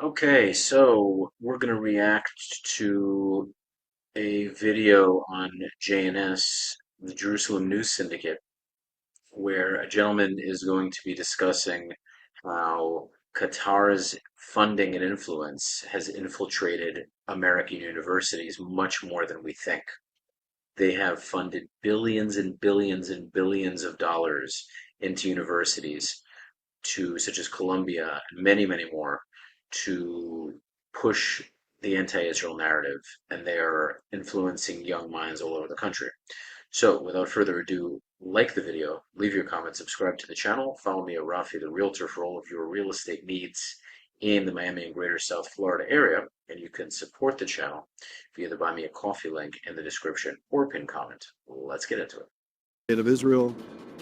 Okay, so we're going to react to a video on JNS, the Jerusalem News Syndicate, where a gentleman is going to be discussing how Qatar's funding and influence has infiltrated American universities much more than we think. They have funded billions and billions and billions of dollars into universities such as Colombia and many, many more, to push the anti-Israel narrative, and they are influencing young minds all over the country. So, without further ado, like the video, leave your comment, subscribe to the channel, follow me at Rafi the Realtor for all of your real estate needs in the Miami and Greater South Florida area, and you can support the channel via the Buy Me a Coffee link in the description or pinned comment. Let's get into it. State of Israel.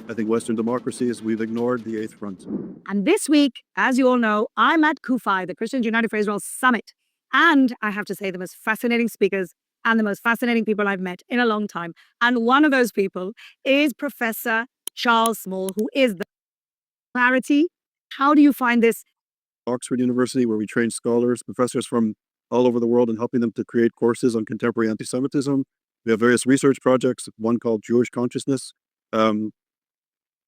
I think Western democracies, we've ignored the Eighth Front. And this week, as you all know, I'm at CUFI, the Christians United for Israel Summit. And I have to say, the most fascinating speakers and the most fascinating people I've met in a long time. And one of those people is Professor Charles Small, who is the clarity. How do you find this? Oxford University, where we train scholars, professors from all over the world, and helping them to create courses on contemporary anti-Semitism. We have various research projects, one called Jewish Consciousness,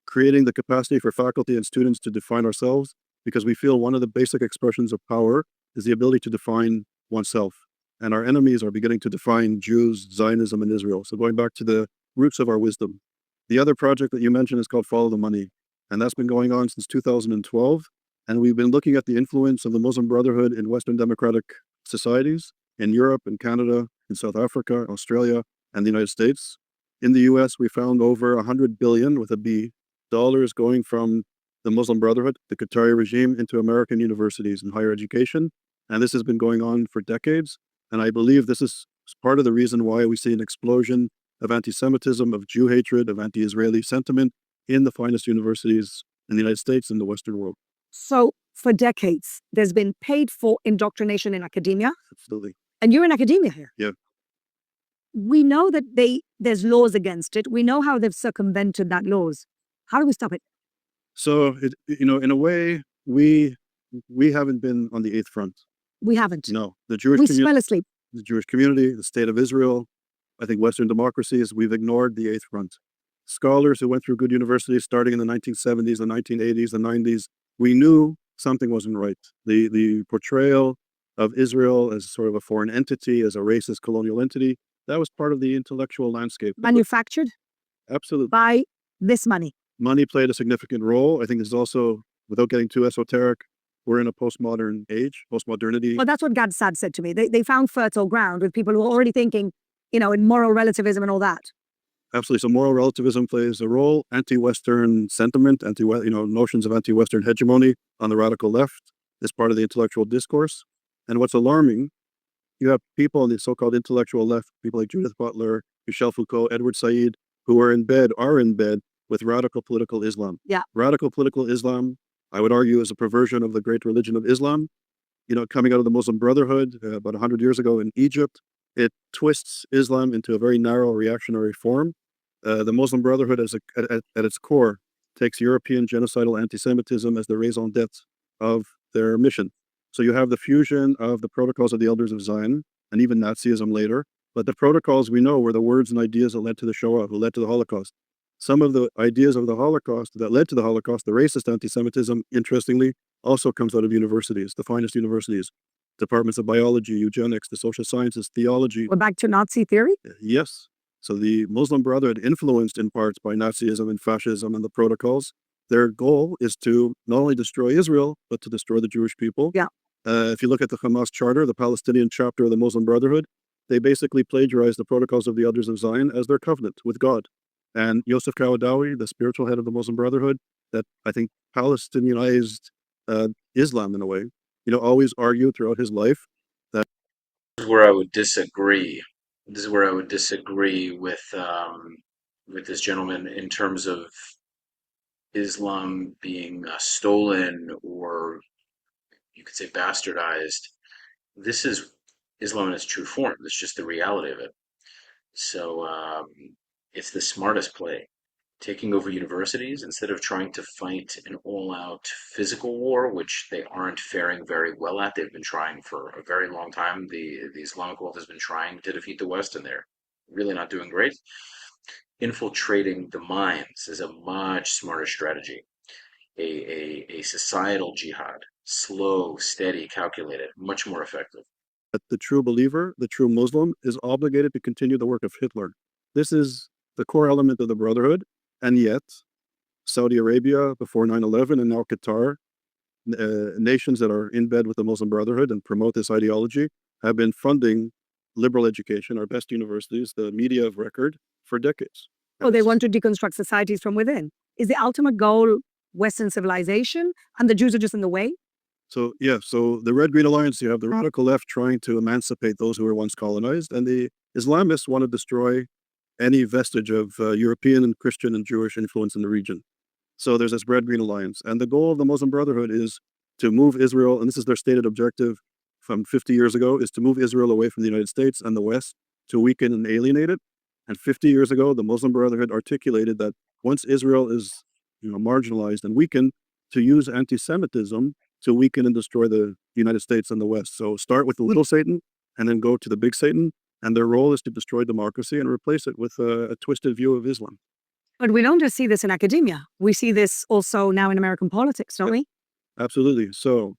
creating the capacity for faculty and students to define ourselves, because we feel one of the basic expressions of power is the ability to define oneself. And our enemies are beginning to define Jews, Zionism, and Israel. So going back to the roots of our wisdom. The other project that you mentioned is called Follow the Money. And that's been going on since 2012. And we've been looking at the influence of the Muslim Brotherhood in Western democratic societies, in Europe, in Canada, in South Africa, Australia, and the United States. In the US, we found over 100 billion, with a B, dollars going from the Muslim Brotherhood, the Qatari regime, into American universities and higher education. And this has been going on for decades. And I believe this is part of the reason why we see an explosion of anti-Semitism, of Jew hatred, of anti-Israeli sentiment in the finest universities in the United States and the Western world. So for decades, there's been paid for indoctrination in academia. Absolutely. And you're in academia here. Yeah. We know that there's laws against it. We know how they've circumvented that laws. How do we stop it? So, in a way, we haven't been on the Eighth Front. We haven't. No. We smell asleep. The Jewish community, the State of Israel, I think Western democracies, we've ignored the Eighth Front. Scholars who went through good universities starting in the 1970s, the 1980s, the 90s, we knew something wasn't right. The portrayal of Israel as sort of a foreign entity, as a racist colonial entity, that was part of the intellectual landscape. Manufactured? Absolutely. By this money. Money played a significant role. I think there's also, without getting too esoteric, we're in a postmodern age, postmodernity. Well, that's what Gad Saad said to me. They found fertile ground with people who are already thinking, in moral relativism and all that. Absolutely. So moral relativism plays a role. Anti-Western sentiment, notions of anti-Western hegemony on the radical left is part of the intellectual discourse. And what's alarming, you have people on the so-called intellectual left, people like Judith Butler, Michel Foucault, Edward Said, who are in bed with radical political Islam. Yeah. Radical political Islam, I would argue, is a perversion of the great religion of Islam. Coming out of the Muslim Brotherhood about 100 years ago in Egypt, it twists Islam into a very narrow reactionary form. The Muslim Brotherhood, at its core, takes European genocidal anti-Semitism as the raison d'etre of their mission. So you have the fusion of the protocols of the Elders of Zion and even Nazism later. But the protocols we know were the words and ideas that led to the Shoah, who led to the Holocaust. Some of the ideas of the Holocaust that led to the Holocaust, the racist anti-Semitism, interestingly, also comes out of universities, the finest universities, departments of biology, eugenics, the social sciences, theology. We're back to Nazi theory? Yes. So the Muslim Brotherhood, influenced in parts by Nazism and fascism and the protocols, their goal is to not only destroy Israel, but to destroy the Jewish people. Yeah. If you look at the Hamas charter, the Palestinian chapter of the Muslim Brotherhood, they basically plagiarize the protocols of the Elders of Zion as their covenant with God. And Yosef Qaradawi, the spiritual head of the Muslim Brotherhood, that I think Palestinianized Islam in a way, always argued throughout his life that. This is where I would disagree. This is where I would disagree with this gentleman in terms of Islam being stolen, or you could say bastardized. This is Islam in its true form. It's just the reality of it. So it's the smartest play. taking over universities instead of trying to fight an all-out physical war, which they aren't faring very well at. They've been trying for a very long time. The Islamic world has been trying to defeat the West, and they're really not doing great. Infiltrating the minds is a much smarter strategy. A societal jihad, slow, steady, calculated, much more effective. That the true believer, the true Muslim, is obligated to continue the work of Hitler. This is the core element of the Brotherhood, and yet Saudi Arabia before 9/11 and now Qatar, nations that are in bed with the Muslim Brotherhood and promote this ideology, have been funding liberal education, our best universities, the media of record, for decades. Oh, they want to deconstruct societies from within. Is the ultimate goal Western civilization, and the Jews are just in the way? So, yeah, so the Red Green Alliance, you have the radical left trying to emancipate those who were once colonized, and the Islamists want to destroy any vestige of European and Christian and Jewish influence in the region. So there's this Red Green Alliance. And the goal of the Muslim Brotherhood is to move Israel, and this is their stated objective from 50 years ago, is to move Israel away from the United States and the West, to weaken and alienate it. And 50 years ago, the Muslim Brotherhood articulated that once Israel is marginalized and weakened, to use anti-Semitism to weaken and destroy the United States and the West. So start with the little Satan and then go to the big Satan. And their role is to destroy democracy and replace it with a twisted view of Islam. But we don't just see this in academia. We see this also now in American politics, don't we? Absolutely. So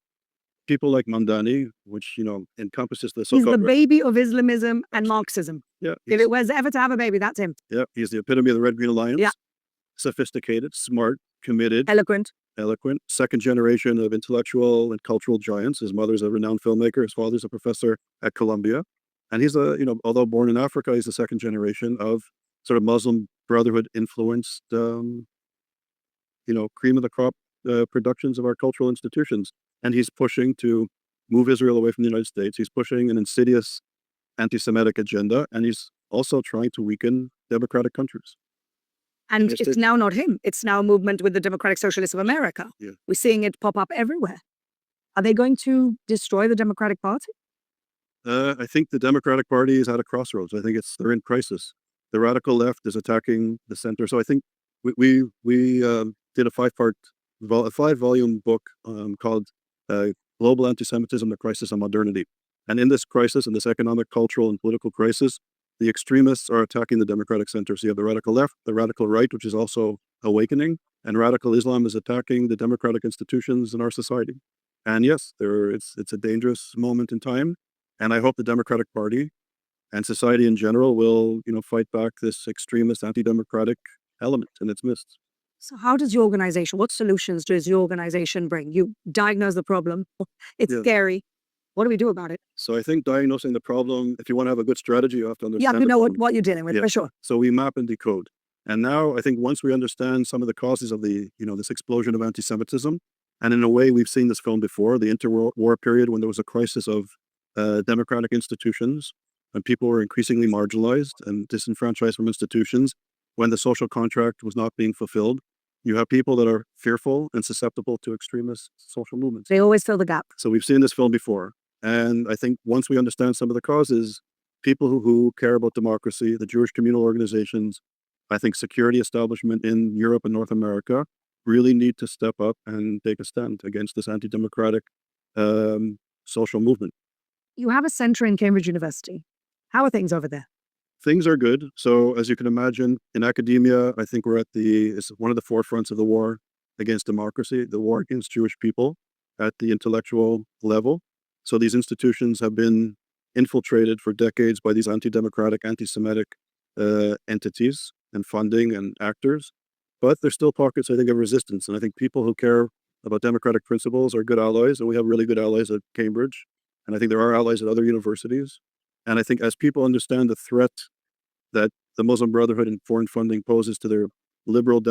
people like Mandani, which, encompasses the He's so-called... the baby of Islamism and Marxism. Yeah. If it was ever to have a baby, that's him. Yeah, he's the epitome of the Red Green Alliance. Yeah. Sophisticated, smart, committed, Eloquent. second generation of intellectual and cultural giants. His mother's a renowned filmmaker. His father's a professor at Columbia. And he's although born in Africa, he's the second generation of sort of Muslim Brotherhood influenced, cream of the crop productions of our cultural institutions. And he's pushing to move Israel away from the United States. He's pushing an insidious anti-Semitic agenda, and he's also trying to weaken democratic countries. And it's now not him. It's now a movement with the Democratic Socialists of America. Yeah. We're seeing it pop up everywhere. Are they going to destroy the Democratic Party? I think the Democratic Party is at a crossroads. I think they're in crisis. The radical left is attacking the center. So I think we did a five-volume book called Global Antisemitism, the Crisis of Modernity. And in this crisis, in this economic, cultural, and political crisis, the extremists are attacking the democratic center. So you have the radical left, the radical right, which is also awakening, and radical Islam is attacking the democratic institutions in our society. And yes, it's a dangerous moment in time. And I hope the Democratic Party and society in general will, fight back this extremist, anti-democratic element in its midst. So how does your organization, what solutions does your organization bring? You diagnose the problem. It's scary. What do we do about it? So I think diagnosing the problem, if you want to have a good strategy, you have to understand. Yeah, you know what you're dealing with, for sure. So we map and decode. And now I think once we understand some of the causes of the, this explosion of anti-Semitism, and in a way we've seen this film before, the interwar period when there was a crisis of democratic institutions, when people were increasingly marginalized and disenfranchised from institutions, when the social contract was not being fulfilled, you have people that are fearful and susceptible to extremist social movements. They always fill the gap. So we've seen this film before. And I think once we understand some of the causes, people who care about democracy, the Jewish communal organizations, I think security establishment in Europe and North America really need to step up and take a stand against this anti-democratic social movement. You have a center in Cambridge University. How are things over there? Things are good. So as you can imagine, in academia, I think it's one of the forefronts of the war against democracy, the war against Jewish people at the intellectual level. So these institutions have been infiltrated for decades by these anti-democratic, anti-Semitic entities and funding and actors. But there's still pockets, I think, of resistance. And I think people who care about democratic principles are good allies. And we have really good allies at Cambridge. And I think there are allies at other universities. And I think as people understand the threat that the Muslim Brotherhood and foreign funding poses to their liberal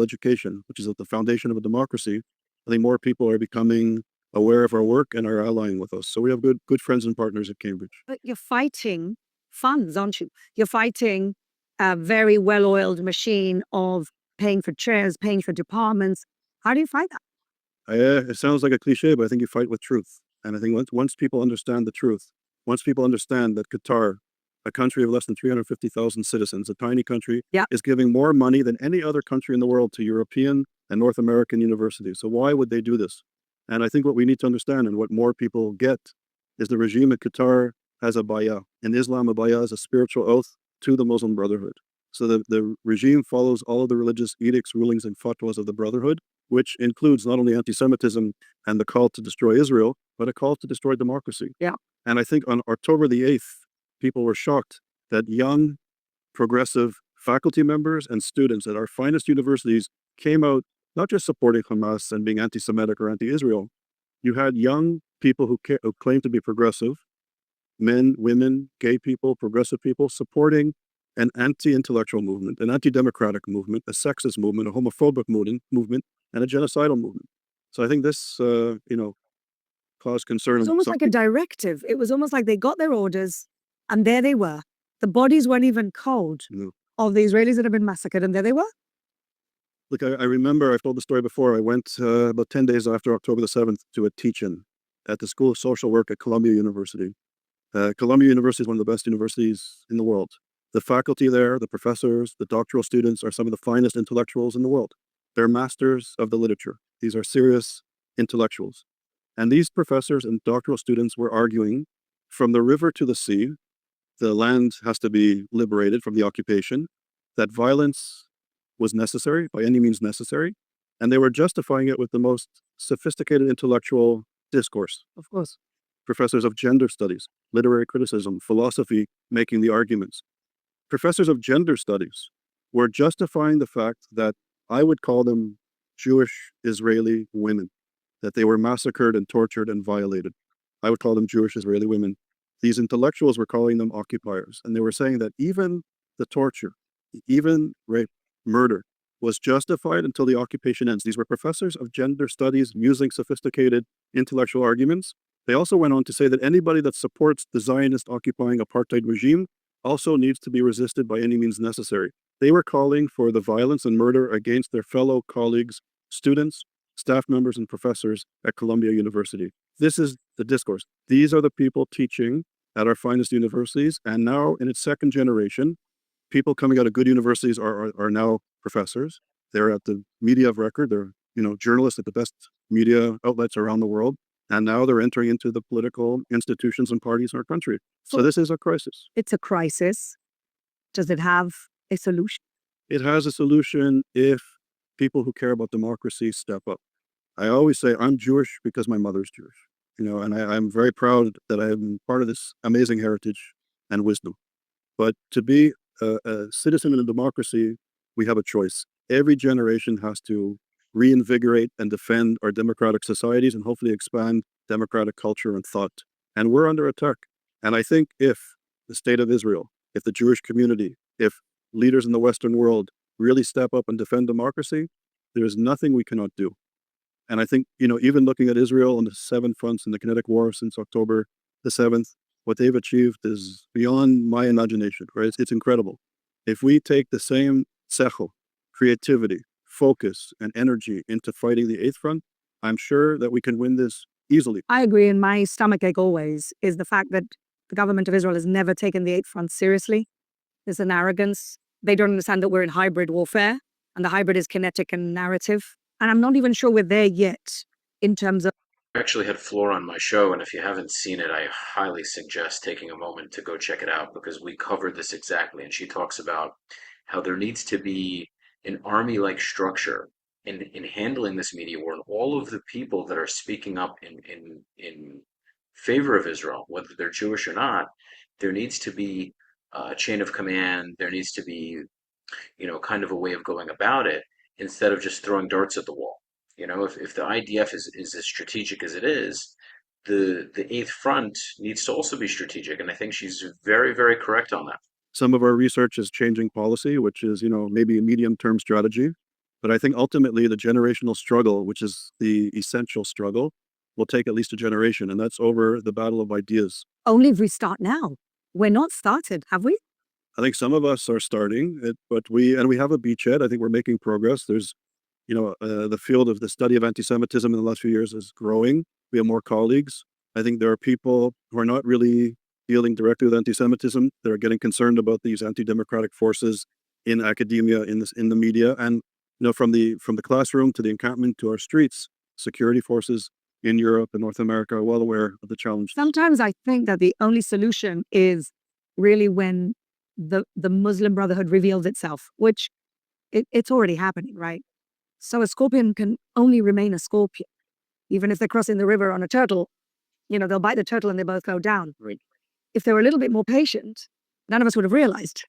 education, which is at the foundation of a democracy, I think more people are becoming aware of our work and are allying with us. So we have good friends and partners at Cambridge. But you're fighting funds, aren't you? You're fighting a very well-oiled machine of paying for chairs, paying for departments. How do you fight that? It sounds like a cliche, but I think you fight with truth. And I think once people understand the truth, once people understand that Qatar, a country of less than 350,000 citizens, a tiny country, Yeah. is giving more money than any other country in the world to European and North American universities. So why would they do this? And I think what we need to understand, and what more people get, is the regime in Qatar has a bay'ah. In Islam, a bay'ah is a spiritual oath to the Muslim Brotherhood. So the regime follows all of the religious edicts, rulings, and fatwas of the Brotherhood, which includes not only anti-Semitism and the call to destroy Israel, but a call to destroy democracy. Yeah. And I think on October the 8th, people were shocked that young, progressive faculty members and students at our finest universities came out not just supporting Hamas and being anti-Semitic or anti-Israel. You had young people who claimed to be progressive, men, women, gay people, progressive people, supporting an anti-intellectual movement, an anti-democratic movement, a sexist movement, a homophobic movement, and a genocidal movement. So I think this, caused concern. It was almost like a directive. It was almost like they got their orders, and there they were. The bodies weren't even cold No. of the Israelis that had been massacred, and there they were. Look, I remember, I've told the story before, I went about 10 days after October the 7th to a teach-in at the School of Social Work at Columbia University. Columbia University is one of the best universities in the world. The faculty there, the professors, the doctoral students are some of the finest intellectuals in the world. They're masters of the literature. These are serious intellectuals. And these professors and doctoral students were arguing from the river to the sea, the land has to be liberated from the occupation, that violence was necessary, by any means necessary, and they were justifying it with the most sophisticated intellectual discourse. Of course. Professors of gender studies, literary criticism, philosophy, making the arguments. Professors of gender studies were justifying the fact that I would call them Jewish Israeli women, that they were massacred and tortured and violated. I would call them Jewish Israeli women. These intellectuals were calling them occupiers, and they were saying that even the torture, even rape, murder, was justified until the occupation ends. These were professors of gender studies using sophisticated intellectual arguments. They also went on to say that anybody that supports the Zionist occupying apartheid regime also needs to be resisted by any means necessary. They were calling for the violence and murder against their fellow colleagues, students, staff members, and professors at Columbia University. This is the discourse. These are the people teaching at our finest universities, and now in its second generation, people coming out of good universities are now professors. They're at the media of record. They're journalists at the best media outlets around the world, and now they're entering into the political institutions and parties in our country. So this is a crisis. It's a crisis. Does it have a solution? It has a solution if people who care about democracy step up. I always say I'm Jewish because my mother's Jewish, and I'm very proud that I'm part of this amazing heritage and wisdom. But to be a citizen in a democracy, we have a choice. Every generation has to reinvigorate and defend our democratic societies and hopefully expand democratic culture and thought. And we're under attack. And I think if the state of Israel, if the Jewish community, if leaders in the Western world really step up and defend democracy, there is nothing we cannot do. And I think, even looking at Israel on the 7 fronts in the Kinetic War since October the 7th, what they've achieved is beyond my imagination, right? It's incredible. If we take the same sechel, creativity, focus, and energy into fighting the 8th front, I'm sure that we can win this easily. I agree, and my stomachache always is the fact that the government of Israel has never taken the 8th front seriously. There's an arrogance. They don't understand that we're in hybrid warfare, and the hybrid is kinetic and narrative. And I'm not even sure we're there yet in terms of... I actually had Flora on my show, and if you haven't seen it, I highly suggest taking a moment to go check it out because we covered this exactly. And she talks about how there needs to be an army-like structure in handling this media war, and all of the people that are speaking up in favor of Israel, whether they're Jewish or not, there needs to be a chain of command. There needs to be, kind of a way of going about it instead of just throwing darts at the wall. If the IDF is as strategic as it is, the 8th front needs to also be strategic. And I think she's very, very correct on that. Some of our research is changing policy, which is, maybe a medium-term strategy. But I think ultimately the generational struggle, which is the essential struggle, will take at least a generation. And that's over the battle of ideas. Only if we start now. We're not started, have we? I think some of us are starting it, but we have a beachhead. I think we're making progress. There's, the field of the study of anti-Semitism in the last few years is growing. We have more colleagues. I think there are people who are not really dealing directly with anti-Semitism, that are getting concerned about these anti-democratic forces in academia, in the media, and from the classroom to the encampment to our streets, security forces in Europe and North America are well aware of the challenge. Sometimes I think that the only solution is really when the Muslim Brotherhood reveals itself, which it's already happening, right? So a scorpion can only remain a scorpion. Even if they're crossing the river on a turtle, they'll bite the turtle and they both go down. Right. If they were a little bit more patient, none of us would have realized.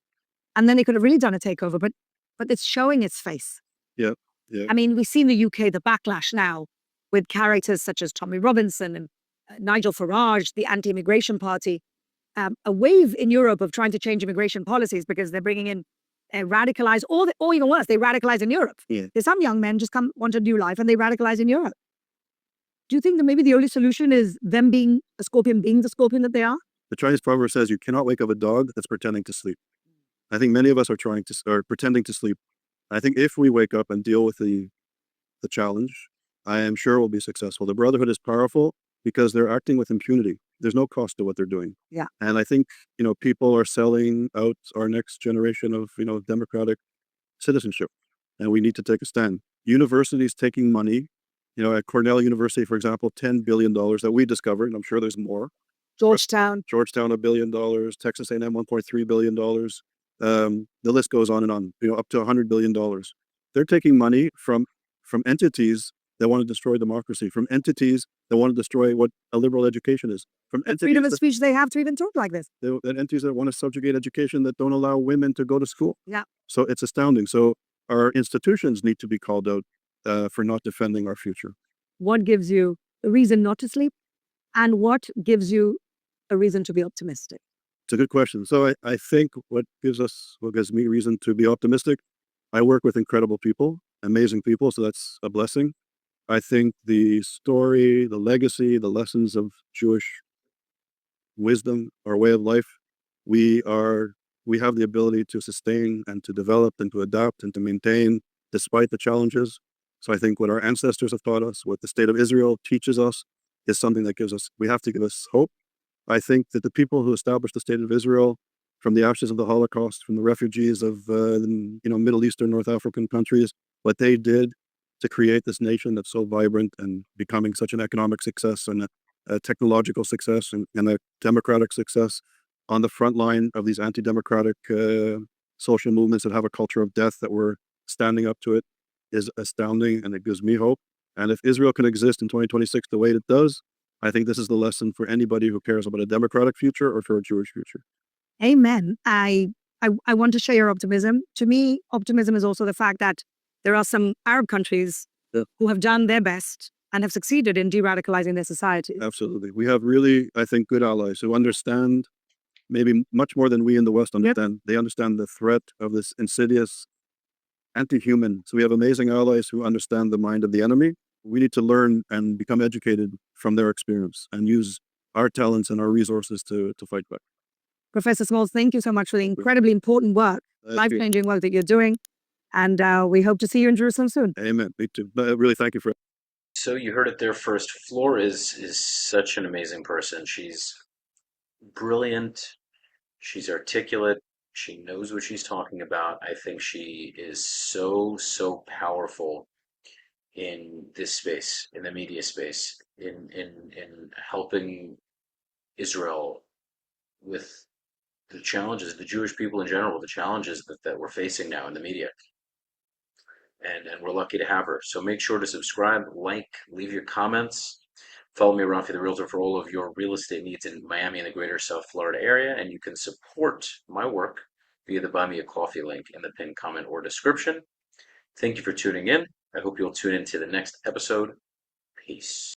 And then they could have really done a takeover, but it's showing its face. Yeah. Yeah. I mean, we see in the UK the backlash now with characters such as Tommy Robinson and Nigel Farage, the anti-immigration party, a wave in Europe of trying to change immigration policies because they're bringing in radicalized, or even worse, they radicalize in Europe. Yeah. There's some young men just want a new life and they radicalize in Europe. Do you think that maybe the only solution is them being a scorpion, being the scorpion that they are? The Chinese proverb says you cannot wake up a dog that's pretending to sleep. I think many of us are pretending to sleep. I think if we wake up and deal with the challenge, I am sure we'll be successful. The Brotherhood is powerful because they're acting with impunity. There's no cost to what they're doing. Yeah. And I think, people are selling out our next generation of, democratic citizenship. And we need to take a stand. Universities taking money, at Cornell University, for example, $10 billion that we discovered, and I'm sure there's more. Georgetown, $1 billion, Texas A&M, $1.3 billion. The list goes on and on, up to $100 billion. They're taking money from entities that want to destroy democracy, from entities that want to destroy what a liberal education is, from the freedom of speech they have to even talk like this. Entities that want to subjugate education, that don't allow women to go to school. Yeah. So it's astounding. So our institutions need to be called out for not defending our future. What gives you a reason not to sleep? And what gives you a reason to be optimistic? It's a good question. So I think what gives me reason to be optimistic, I work with incredible people, amazing people, so that's a blessing. I think the story, the legacy, the lessons of Jewish wisdom, our way of life, we have the ability to sustain and to develop and to adapt and to maintain despite the challenges. So I think what our ancestors have taught us, what the state of Israel teaches us, is something that we have to give us hope. I think that the people who established the state of Israel from the ashes of the Holocaust, from the refugees of Middle Eastern, North African countries, what they did to create this nation that's so vibrant and becoming such an economic success and a technological success and a democratic success on the front line of these anti-democratic social movements that have a culture of death, that we're standing up to it, is astounding, and it gives me hope. And if Israel can exist in 2026 the way it does, I think this is the lesson for anybody who cares about a democratic future or for a Jewish future. Amen. I want to share your optimism. To me, optimism is also the fact that there are some Arab countries who have done their best and have succeeded in de-radicalizing their societies. Absolutely. We have really, I think, good allies who understand, maybe much more than we in the West understand. Yep. They understand the threat of this insidious anti-human. So we have amazing allies who understand the mind of the enemy. We need to learn and become educated from their experience and use our talents and our resources to fight back. Professor Smalls, thank you so much for the incredibly important work, life-changing work that you're doing. And we hope to see you in Jerusalem soon. Amen. Me too. Really, thank you for it. So you heard it there first. Flor is such an amazing person. She's brilliant. She's articulate. She knows what she's talking about. I think she is so powerful in this space, in the media space, in helping Israel with the challenges, the Jewish people in general, the challenges that we're facing now in the media. And we're lucky to have her. So make sure to subscribe, like, leave your comments. Follow me, Rafi the Realtor, for all of your real estate needs in Miami and the greater South Florida area. And you can support my work via the Buy Me a Coffee link in the pinned comment or description. Thank you for tuning in. I hope you'll tune in to the next episode. Peace.